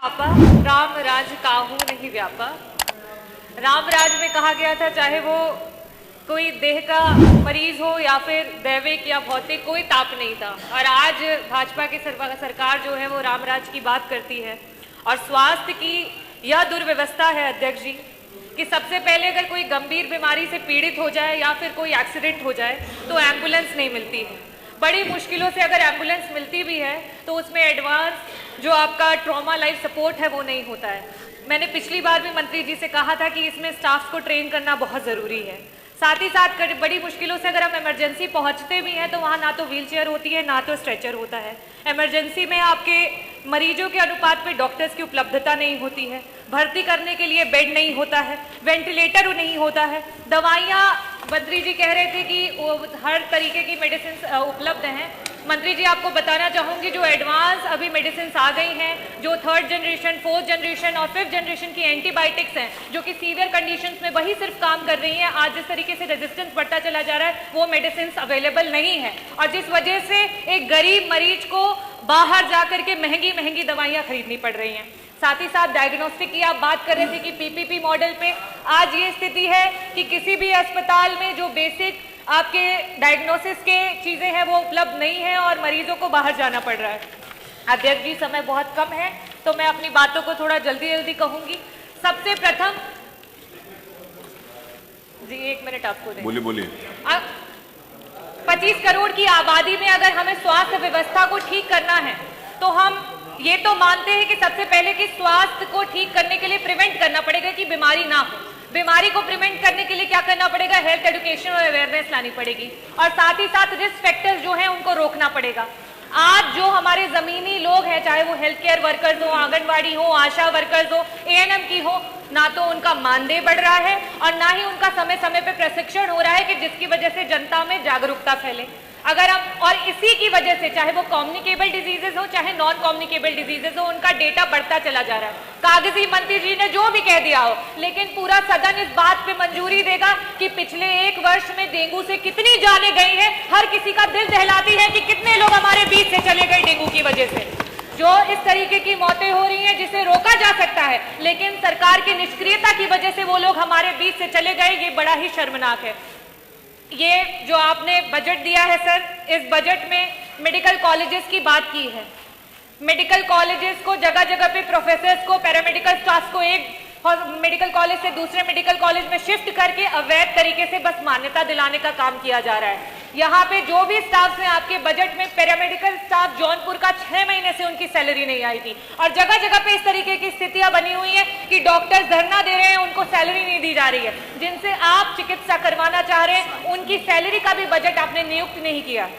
राम राज काहू नहीं व्यापा। राम राज में कहा गया था, चाहे वो कोई देह का मरीज हो या फिर दैविक या भौतिक, कोई ताप नहीं था। और आज भाजपा की सरकार जो है वो रामराज की बात करती है। और स्वास्थ्य की यह दुर्व्यवस्था है अध्यक्ष जी कि सबसे पहले अगर कोई गंभीर बीमारी से पीड़ित हो जाए या फिर कोई एक्सीडेंट हो जाए तो एम्बुलेंस नहीं मिलती है। बड़ी मुश्किलों से अगर एम्बुलेंस मिलती भी है तो उसमें एडवांस जो आपका ट्रॉमा लाइफ सपोर्ट है वो नहीं होता है। मैंने पिछली बार भी मंत्री जी से कहा था कि इसमें स्टाफ को ट्रेन करना बहुत ज़रूरी है। साथ ही साथ बड़ी मुश्किलों से अगर हम इमरजेंसी पहुंचते भी हैं तो वहाँ ना तो व्हीलचेयर होती है ना तो स्ट्रेचर होता है। इमरजेंसी में आपके मरीजों के अनुपात पे डॉक्टर्स की उपलब्धता नहीं होती है, भर्ती करने के लिए बेड नहीं होता है, वेंटिलेटर नहीं होता है, दवाइयाँ मंत्री जी कह रहे थे कि हर तरीके की मेडिसिन उपलब्ध हैं। मंत्री जी आपको बताना चाहूँगी जो एडवांस अभी मेडिसिन आ गई हैं, जो 3rd जनरेशन, 4th जनरेशन और 5th जनरेशन की एंटीबायोटिक्स हैं जो कि सीवियर कंडीशंस में वही सिर्फ काम कर रही हैं। आज जिस तरीके से रेजिस्टेंस बढ़ता चला जा रहा है वो मेडिसिन अवेलेबल नहीं है और जिस वजह से एक गरीब मरीज को बाहर जा करके महंगी महंगी दवाइयाँ खरीदनी पड़ रही हैं। साथ ही साथ डायग्नोस्टिक की आप बात कर रहे थे कि पीपीपी मॉडल पे आज ये स्थिति है कि किसी भी अस्पताल में जो बेसिक आपके डायग्नोसिस के चीज़ें हैं वो उपलब्ध नहीं है और मरीजों को बाहर जाना पड़ रहा है। अध्यक्ष जी समय बहुत कम है तो मैं अपनी बातों को थोड़ा जल्दी कहूँगी। सबसे प्रथम जी 1 मिनट आपको दें। बोलिए 25 करोड़ की आबादी में अगर हमें स्वास्थ्य व्यवस्था को ठीक करना है तो हम ये तो मानते हैं कि सबसे पहले कि स्वास्थ्य को ठीक करने के लिए प्रिवेंट करना पड़ेगा कि बीमारी ना हो। बीमारी को प्रिवेंट करने के लिए क्या करना पड़ेगा? हेल्थ एजुकेशन और अवेयरनेस लानी पड़ेगी और साथ ही साथ रिस्क फैक्टर्स जो हैं उनको रोकना पड़ेगा। आज जो हमारे जमीनी लोग हैं, चाहे वो हेल्थ केयर वर्कर्स हो, आंगनवाड़ी हो, आशा वर्कर्स हो, एएनएम की हो, ना तो उनका मानदेय बढ़ रहा है और ना ही उनका समय समय पे प्रशिक्षण हो रहा है कि जिसकी वजह से जनता में जागरूकता फैले। अगर हम और इसी की वजह से चाहे वो कम्युनिकेबल डिजीजेस हो चाहे नॉन कम्युनिकेबल डिजीजेस हो उनका डेटा बढ़ता चला जा रहा है। कागजी मंत्री जी ने जो भी कह दिया हो, लेकिन पूरा सदन इस बात पे मंजूरी देगा कि पिछले 1 वर्ष में डेंगू से कितनी जानें गई हैं। हर किसी का दिल दहलाती है कि कितने लोग हमारे बीच से चले गए डेंगू की वजह से। जो इस तरीके की मौतें हो रही हैं जिसे रोका जा सकता है, लेकिन सरकार की निष्क्रियता की वजह से वो लोग हमारे बीच से चले गए, ये बड़ा ही शर्मनाक है। ये जो आपने बजट दिया है सर, इस बजट में मेडिकल कॉलेजेस की बात की है। मेडिकल कॉलेजेस को जगह जगह पे प्रोफेसर्स को, पैरामेडिकल स्टाफ को एक मेडिकल कॉलेज से दूसरे मेडिकल कॉलेज में शिफ्ट करके अवैध तरीके से बस मान्यता दिलाने का काम किया जा रहा है। यहाँ पे जो भी स्टाफ हैं आपके बजट में, पैरामेडिकल स्टाफ जौनपुर का 6 महीने से उनकी सैलरी नहीं आई थी और जगह जगह पे इस तरीके की स्थितियां बनी हुई हैं कि डॉक्टर्स धरना दे रहे हैं, उनको सैलरी नहीं दी जा रही है। जिनसे आप चिकित्सा करवाना चाह रहे हैं उनकी सैलरी का भी बजट आपने नियुक्त नहीं किया।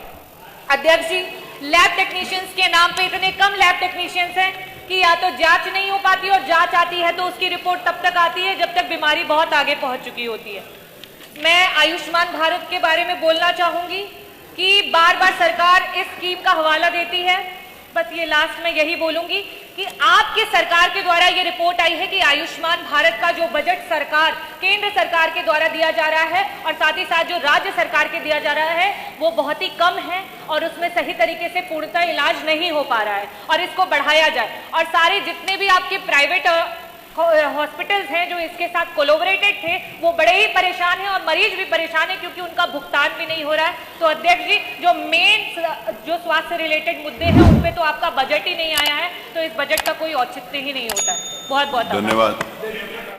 अध्यक्ष जी, लैब टेक्नीशियंस के नाम पे इतने कम लैब टेक्नीशियंस हैं कि या तो जांच नहीं हो पाती और जांच आती है तो उसकी रिपोर्ट तब तक आती है जब तक बीमारी बहुत आगे पहुंच चुकी होती है। मैं आयुष्मान भारत के बारे में बोलना चाहूंगी कि बार बार सरकार इस स्कीम का हवाला देती है। बस ये लास्ट में यही बोलूंगी कि आपके सरकार के द्वारा ये रिपोर्ट आई है कि आयुष्मान भारत का जो बजट सरकार केंद्र सरकार के द्वारा दिया जा रहा है और साथ ही साथ जो राज्य सरकार के दिया जा रहा है वो बहुत ही कम है और उसमें सही तरीके से पूर्णतः इलाज नहीं हो पा रहा है और इसको बढ़ाया जाए। और सारे जितने भी आपके प्राइवेट हॉस्पिटल्स हैं जो इसके साथ कोलैबोरेटेड थे वो बड़े ही परेशान हैं और मरीज भी परेशान है क्योंकि उनका भुगतान भी नहीं हो रहा है। तो अध्यक्ष जी, जो स्वास्थ्य रिलेटेड मुद्दे हैं उन पे तो आपका बजट ही नहीं आया है, तो इस बजट का कोई औचित्य ही नहीं होता है। बहुत बहुत धन्यवाद।